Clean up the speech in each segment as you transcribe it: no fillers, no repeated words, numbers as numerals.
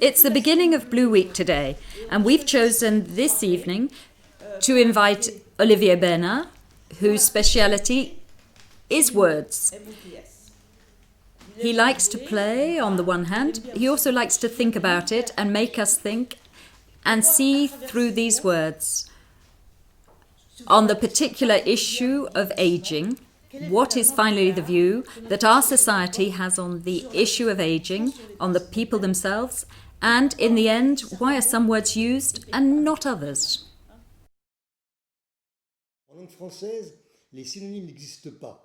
It's the beginning of Blue Week today, and we've chosen this evening to invite Olivier Bernard, whose speciality is words. He likes to play on the one hand, he also likes to think about it and make us think and see through these words. On the particular issue of aging, what is finally the view that our society has on the issue of aging, on the people themselves, and in the end, why are some words used and not others? En langue française, les synonymes n'existent pas.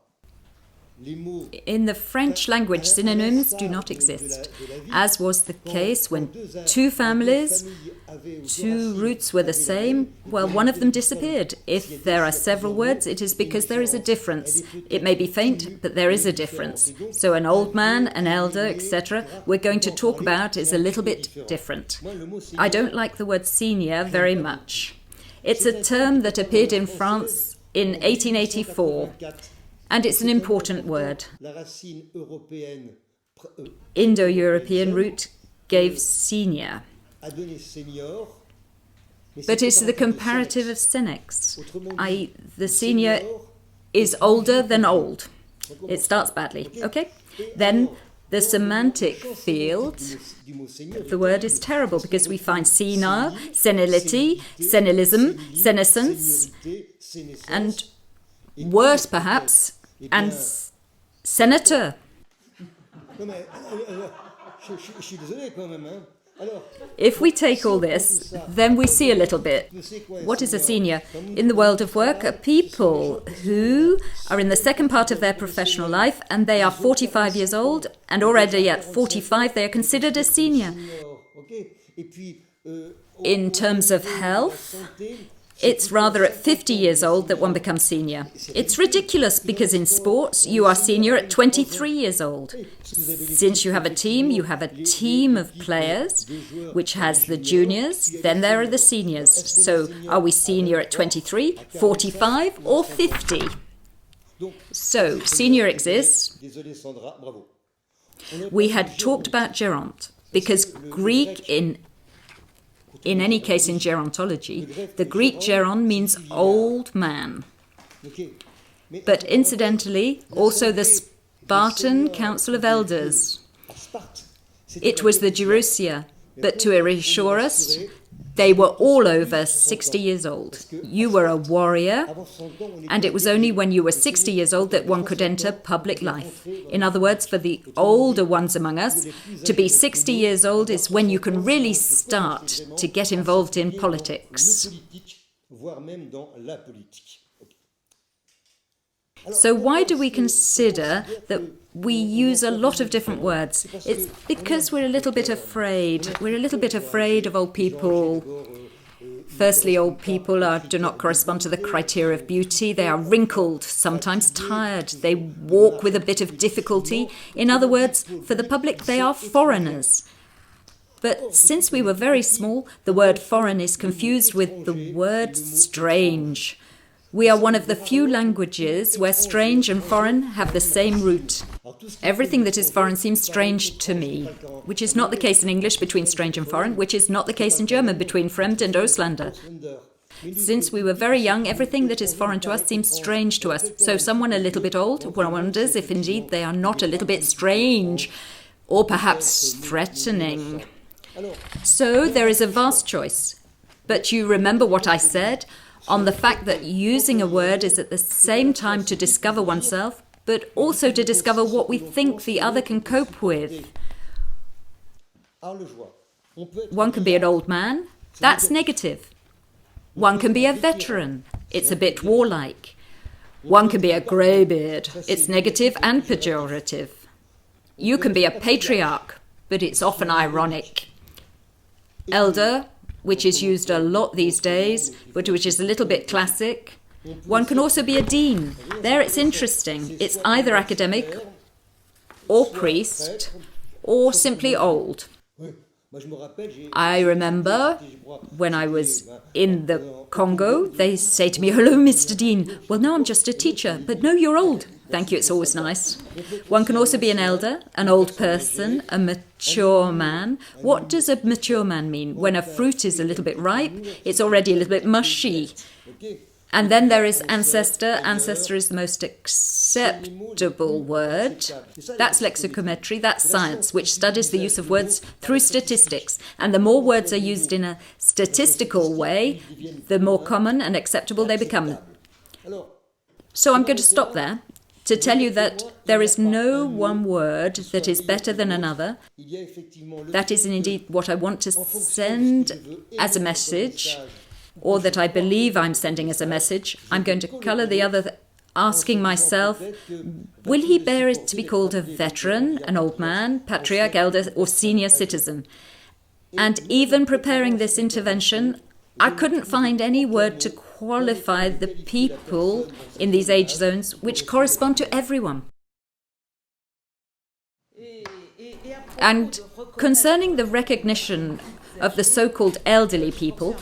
In the French language, synonyms do not exist, as was the case when two families, two roots were the same. Well, one of them disappeared. If there are several words, it is because there is a difference. It may be faint, but there is a difference. So an old man, an elder, etc., we're going to talk about is a little bit different. I don't like the word senior very much. It's a term that appeared in France in 1884. And it's an important word. Indo-European root gave senior. But it's the comparative of senex, i.e. the senior is older than old. It starts badly, okay? Then the semantic field of the word is terrible because we find senile, senility, senilism, senescence, and worse perhaps, and senator. If we take all this, then we see a little bit. What is a senior? In the world of work, are people who are in the second part of their professional life and they are 45 years old, and already at 45 they are considered a senior. In terms of health, it's rather at 50 years old that one becomes senior. It's ridiculous because in sports you are senior at 23 years old. Since you have a team of players which has the juniors, then there are the seniors. So are we senior at 23, 45 or 50? So senior exists. We had talked about gerund because Greek in any case, in gerontology, the Greek geron means old man. But incidentally, also the Spartan Council of Elders. It was the Gerousia, but to reassure us, they were all over 60 years old. You were a warrior, and it was only when you were 60 years old that one could enter public life. In other words, for the older ones among us, to be 60 years old is when you can really start to get involved in politics. So why do we consider that we use a lot of different words? It's because we're a little bit afraid. We're a little bit afraid of old people. Firstly, old people do not correspond to the criteria of beauty. They are wrinkled, sometimes tired. They walk with a bit of difficulty. In other words, for the public, they are foreigners. But since we were very small, the word foreign is confused with the word strange. We are one of the few languages where strange and foreign have the same root. Everything that is foreign seems strange to me, which is not the case in English between strange and foreign, which is not the case in German between Fremd and Auslander. Since we were very young, everything that is foreign to us seems strange to us. So someone a little bit old wonders if indeed they are not a little bit strange, or perhaps threatening. So there is a vast choice. But you remember what I said on the fact that using a word is at the same time to discover oneself, but also to discover what we think the other can cope with. One can be an old man, that's negative. One can be a veteran, it's a bit warlike. One can be a greybeard, it's negative and pejorative. You can be a patriarch, but it's often ironic. Elder, which is used a lot these days, but which is a little bit classic. One can also be a dean. There it's interesting. It's either academic, or priest, or simply old. I remember when I was in the Congo, they say to me, "Hello, Mr. Dean." Well, no, I'm just a teacher. But no, you're old. Thank you, it's always nice. One can also be an elder, an old person, a mature man. What does a mature man mean? When a fruit is a little bit ripe, it's already a little bit mushy. And then there is ancestor. Ancestor is the most acceptable word. That's lexicometry, that's science, which studies the use of words through statistics. And the more words are used in a statistical way, the more common and acceptable they become. So I'm going to stop there to tell you that there is no one word that is better than another. That is indeed what I want to send as a message, or that I believe I'm sending as a message. I'm going to colour the other, asking myself, will he bear it to be called a veteran, an old man, patriarch, elder, or senior citizen? And even preparing this intervention, I couldn't find any word to qualify the people in these age zones which correspond to everyone. And concerning the recognition of the so-called elderly people,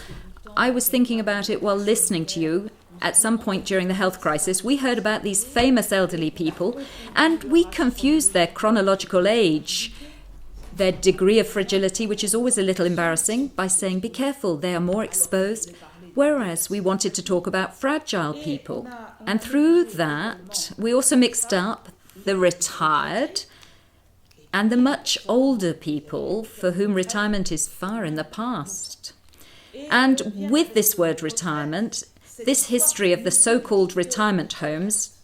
I was thinking about it while listening to you. At some point during the health crisis, we heard about these famous elderly people, and we confused their chronological age, their degree of fragility, which is always a little embarrassing, by saying, be careful, they are more exposed, whereas we wanted to talk about fragile people. And through that, we also mixed up the retired and the much older people for whom retirement is far in the past. And with this word retirement, this history of the so-called retirement homes,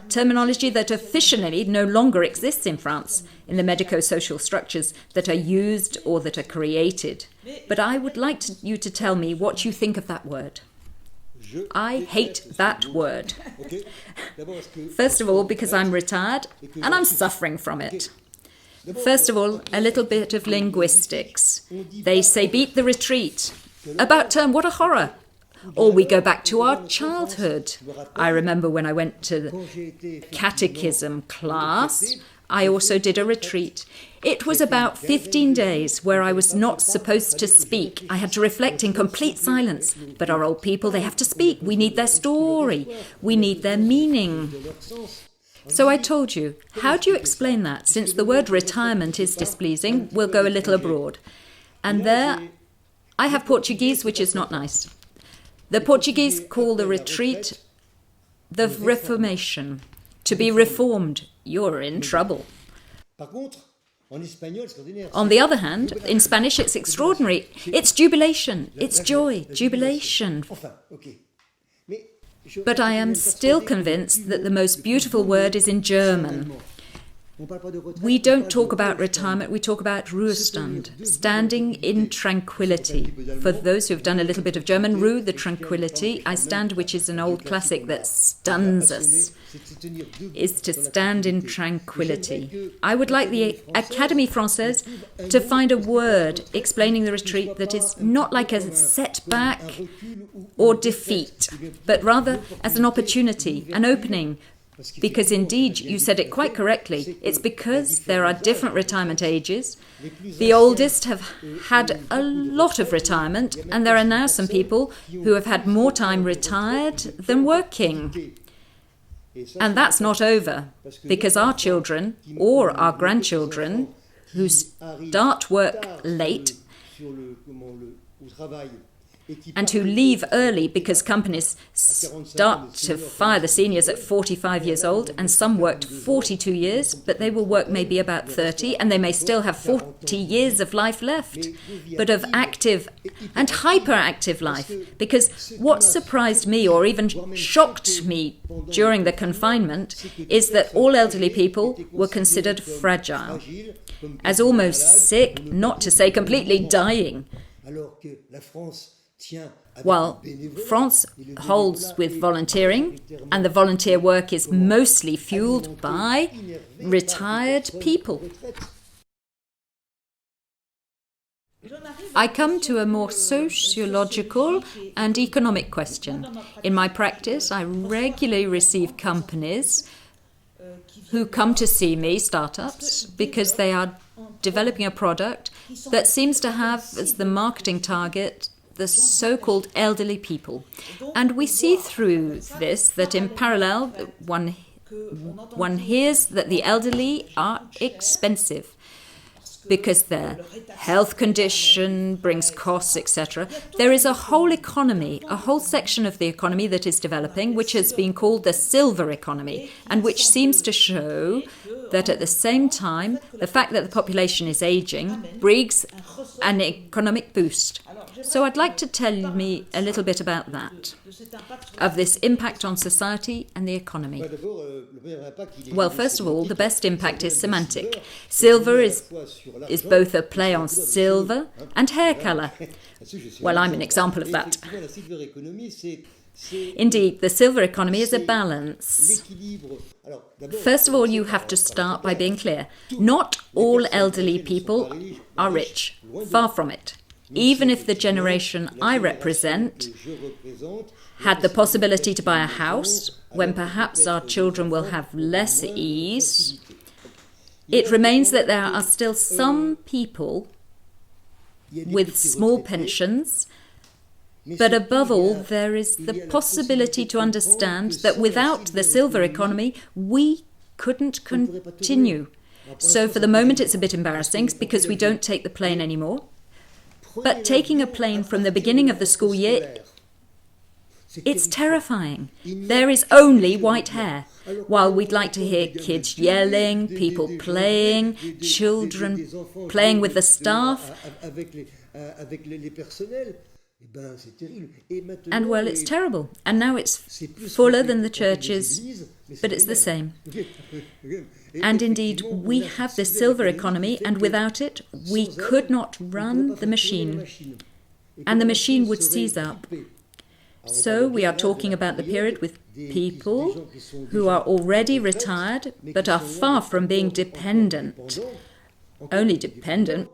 terminology that officially no longer exists in France in the medico-social structures that are used or that are created. But I would like you to tell me what you think of that word. I hate that word. First of all, because I'm retired and I'm suffering from it. First of all, a little bit of linguistics. They say beat the retreat. About term, what a horror. Or we go back to our childhood. I remember when I went to the catechism class, I also did a retreat. It was about 15 days where I was not supposed to speak. I had to reflect in complete silence. But our old people, they have to speak. We need their story. We need their meaning. So I told you, how do you explain that? Since the word retirement is displeasing, we'll go a little abroad. And there, I have Portuguese, which is not nice. The Portuguese call the retreat the reformation. To be reformed, you're in trouble. On the other hand, in Spanish, it's extraordinary. It's jubilation. It's joy. Jubilation. But I am still convinced that the most beautiful word is in German. We don't talk about retirement, we talk about Ruhestand, standing in tranquility. For those who have done a little bit of German, Ruhe, the tranquility, I stand, which is an old classic that stuns us, is to stand in tranquility. I would like the Académie Française to find a word explaining the retreat that is not like a setback or defeat, but rather as an opportunity, an opening. Because indeed, you said it quite correctly, it's because there are different retirement ages. The oldest have had a lot of retirement, and there are now some people who have had more time retired than working. And that's not over, because our children or our grandchildren who start work late and who leave early because companies start to fire the seniors at 45 years old, and some worked 42 years, but they will work maybe about 30, and they may still have 40 years of life left, but of active and hyperactive life. Because what surprised me, or even shocked me during the confinement, is that all elderly people were considered fragile, as almost sick, not to say completely dying. Well, France holds with volunteering, and the volunteer work is mostly fueled by retired people. I come to a more sociological and economic question. In my practice, I regularly receive companies who come to see me, startups, because they are developing a product that seems to have as the marketing target the so-called elderly people. And we see through this that in parallel, one hears that the elderly are expensive because their health condition brings costs, etc. There is a whole economy, a whole section of the economy that is developing, which has been called the silver economy, and which seems to show that at the same time, the fact that the population is aging brings an economic boost. So I'd like to tell me a little bit about that, of this impact on society and the economy. Well, first of all, the best impact is semantic. Silver is both a play on silver and hair colour. Well, I'm an example of that. Indeed, the silver economy is a balance. First of all, you have to start by being clear. Not all elderly people are rich. Far from it. Even if the generation I represent had the possibility to buy a house, when perhaps our children will have less ease, it remains that there are still some people with small pensions, but above all, there is the possibility to understand that without the silver economy, we couldn't continue. So for the moment, it's a bit embarrassing because we don't take the plane anymore. But taking a plane from the beginning of the school year, it's terrifying. There is only white hair. While we'd like to hear kids yelling, people playing, children playing with the staff. And well, it's terrible. And now it's fuller than the churches, but it's the same. And indeed, we have this silver economy, and without it, we could not run the machine. And the machine would seize up. So we are talking about the period with people who are already retired, but are far from being dependent. Only dependent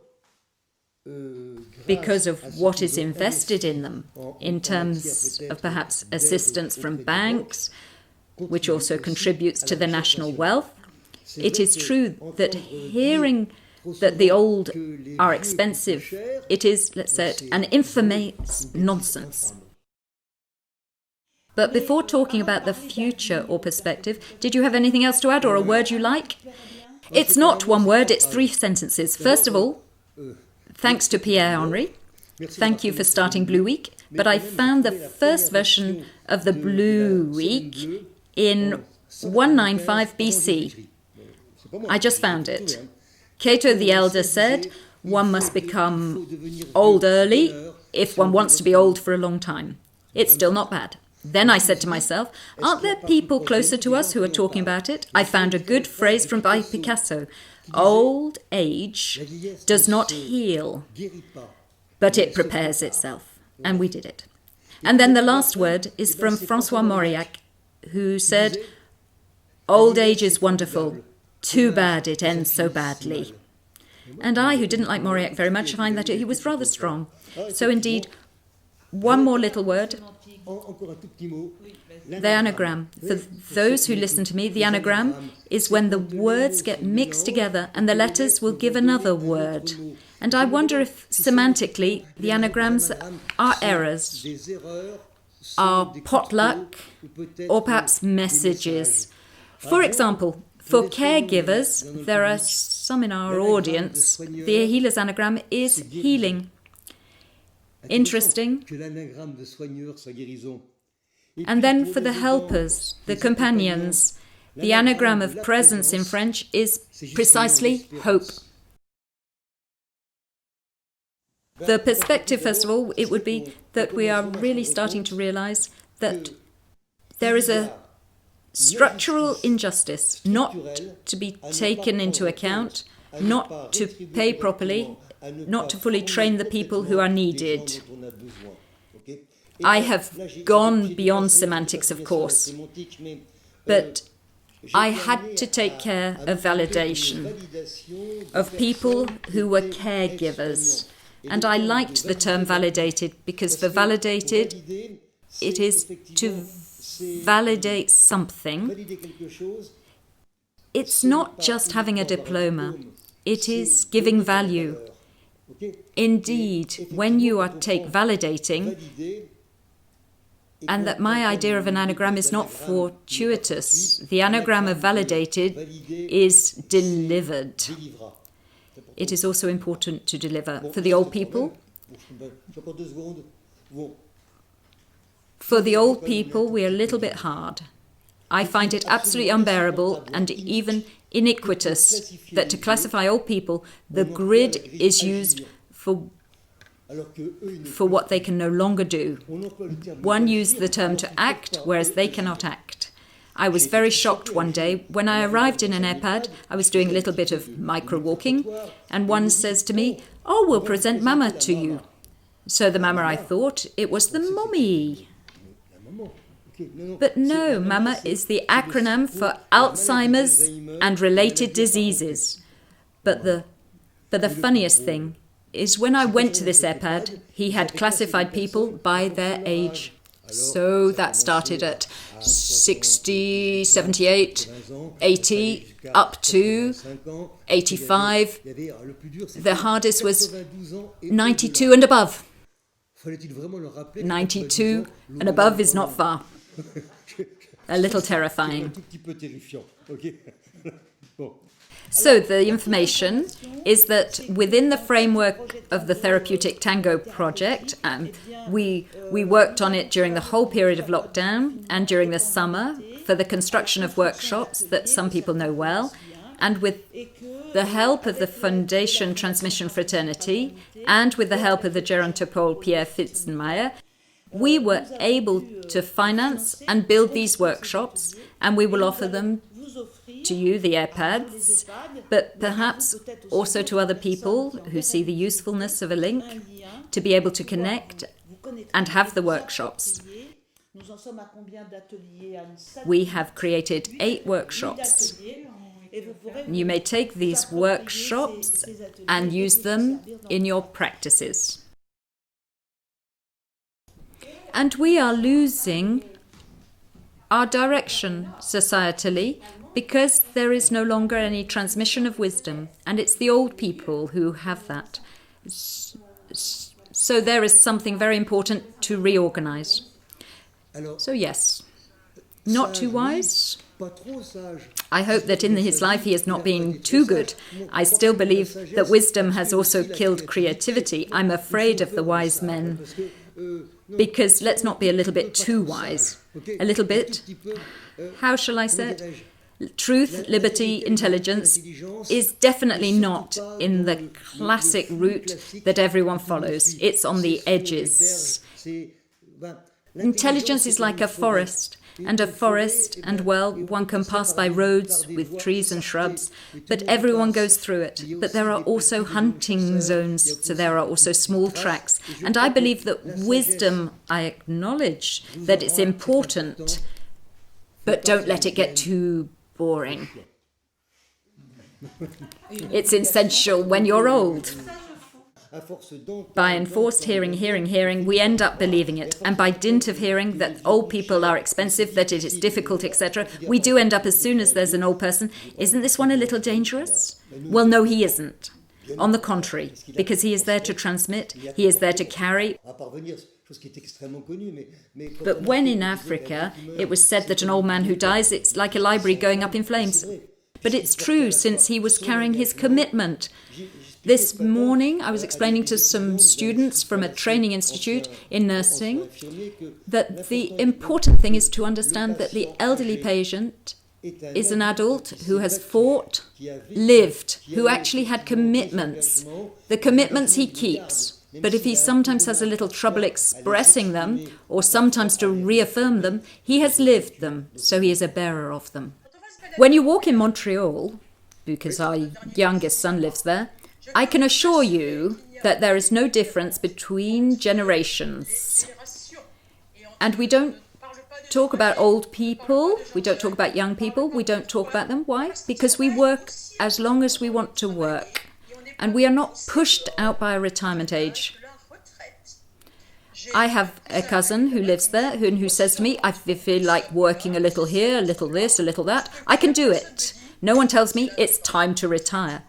because of what is invested in them, in terms of perhaps assistance from banks, which also contributes to the national wealth. It is true that hearing that the old are expensive, it is, let's say it, an infamous nonsense. But before talking about the future or perspective, did you have anything else to add or a word you like? It's not one word, it's 3 sentences. First of all, thanks to Pierre-Henri. Thank you for starting Blue Week. But I found the first version of the Blue Week in 195 BC. I just found it. Cato the Elder said, one must become old early if one wants to be old for a long time. It's still not bad. Then I said to myself, aren't there people closer to us who are talking about it? I found a good phrase from by Picasso. Old age does not heal, but it prepares itself. And we did it. And then the last word is from François Mauriac, who said, old age is wonderful. Too bad it ends so badly. And I, who didn't like Mauriac very much, find that he was rather strong. So indeed, one more little word. The anagram. For those who listen to me, the anagram is when the words get mixed together and the letters will give another word. And I wonder if semantically the anagrams are errors, are potluck, or perhaps messages. For example, for caregivers, there are some in our audience, the healer's anagram is healing. Interesting. And then for the helpers, the companions, the anagram of presence in French is precisely hope. The perspective, first of all, it would be that we are really starting to realize that there is a structural injustice not to be taken into account, not to pay properly, not to fully train the people who are needed. I have gone beyond semantics, of course, but I had to take care of validation, of people who were caregivers. And I liked the term validated, because for validated, it is to validate something It's not just having a diploma. It is giving value. Indeed, when you are validating, and that my idea of an anagram is not fortuitous, the anagram of validated is delivered. It is also important to deliver. For the old people, we're a little bit hard. I find it absolutely unbearable and even iniquitous that to classify old people, the grid is used for what they can no longer do. One used the term to act, whereas they cannot act. I was very shocked one day. When I arrived in an EHPAD, I was doing a little bit of micro-walking, and one says to me, "Oh, we'll present Mama to you." So the Mama, I thought, it was the mommy. But no, Mama is the acronym for Alzheimer's and related diseases. But the funniest thing is when I went to this EHPAD, he had classified people by their age. So that started at 60, 78, 80, up to 85. The hardest was 92 and above. 92 and above is not far. A little terrifying. So the information is that within the framework of the Therapeutic Tango project, we worked on it during the whole period of lockdown and during the summer for the construction of workshops that some people know well, and with the help of the Foundation Transmission Fraternity and with the help of the gerontopole Pierre Fitzenmeyer, we were able to finance and build these workshops, and we will offer them to you, the EHPADs, but perhaps also to other people who see the usefulness of a link, to be able to connect and have the workshops. We have created 8 workshops. You may take these workshops and use them in your practices. And we are losing our direction societally because there is no longer any transmission of wisdom, and it's the old people who have that. So there is something very important to reorganize. So yes, not too wise. I hope that in his life he has not been too good. I still believe that wisdom has also killed creativity. I'm afraid of the wise men. Because let's not be a little bit too wise. A little bit, how shall I say it? Truth, liberty, intelligence is definitely not in the classic route that everyone follows. It's on the edges. Intelligence is like a forest. And well, one can pass by roads with trees and shrubs, but everyone goes through it. But there are also hunting zones, so there are also small tracks. And I believe that wisdom, I acknowledge that it's important, but don't let it get too boring. It's essential when you're old. By enforced hearing, we end up believing it. And by dint of hearing that old people are expensive, that it is difficult, etc., we do end up, as soon as there's an old person, isn't this one a little dangerous? Well, no, he isn't. On the contrary, because he is there to transmit, he is there to carry. But when in Africa it was said that an old man who dies, it's like a library going up in flames. But it's true, since he was carrying his commitment. This morning, I was explaining to some students from a training institute in nursing that the important thing is to understand that the elderly patient is an adult who has fought, lived, who actually had commitments. The commitments he keeps. But if he sometimes has a little trouble expressing them, or sometimes to reaffirm them, he has lived them, so he is a bearer of them. When you walk in Montreal, because our youngest son lives there, I can assure you that there is no difference between generations. And we don't talk about old people, we don't talk about young people, we don't talk about them. Why? Because we work as long as we want to work. And we are not pushed out by a retirement age. I have a cousin who lives there who says to me, I feel like working a little here, a little this, a little that. I can do it. No one tells me it's time to retire.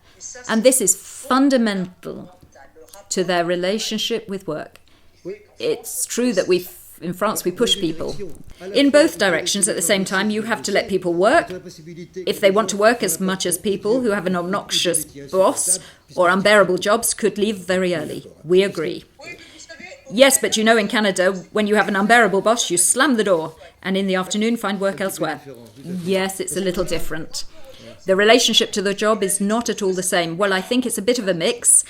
And this is fundamental to their relationship with work. It's true that in France, we push people in both directions at the same time. You have to let people work if they want to work as much as people who have an obnoxious boss or unbearable jobs could leave very early. We agree. Yes, but you know, in Canada, when you have an unbearable boss, you slam the door and in the afternoon find work elsewhere. Yes, it's a little different. The relationship to the job is not at all the same. Well, I think it's a bit of a mix.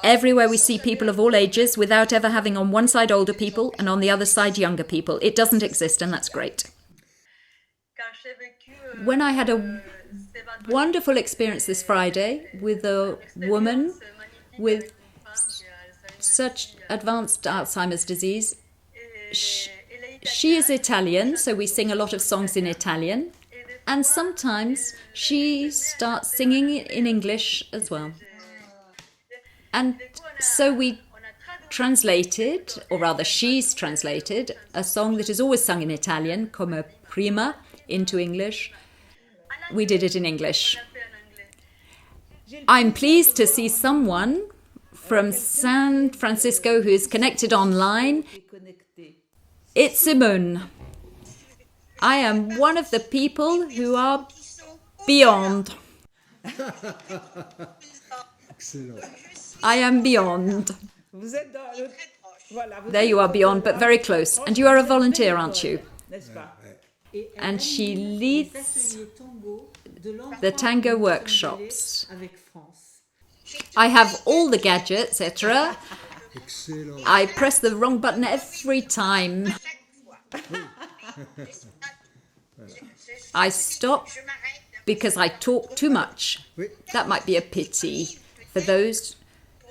Everywhere we see people of all ages without ever having on one side older people and on the other side younger people. It doesn't exist, and that's great. When I had a wonderful experience this Friday with a woman with such advanced Alzheimer's disease. She is Italian, so we sing a lot of songs in Italian. And sometimes she starts singing in English as well. And so we translated, or rather she's translated, a song that is always sung in Italian, come prima, into English. We did it in English. I'm pleased to see someone from San Francisco who is connected online. It's Simone. I am one of the people who are beyond. I am beyond. There you are, beyond, but very close. And you are a volunteer, aren't you? And she leads the tango workshops. I have all the gadgets, etc. I press the wrong button every time. I stop because I talk too much. That might be a pity for those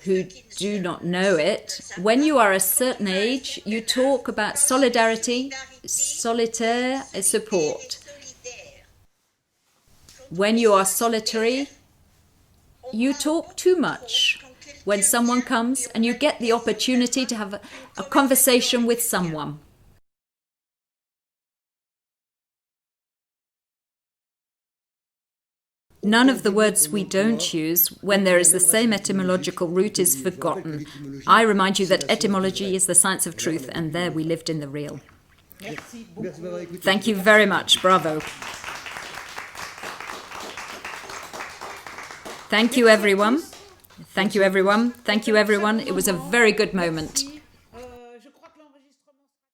who do not know it. When you are a certain age, you talk about solidarity, solitaire, and support. When you are solitary, you talk too much. When someone comes and you get the opportunity to have a conversation with someone. None of the words we don't use when there is the same etymological root is forgotten. I remind you that etymology is the science of truth, and there we lived in the real. Thank you very much. Bravo. Thank you, everyone. Thank you, everyone. Thank you, everyone. It was a very good moment.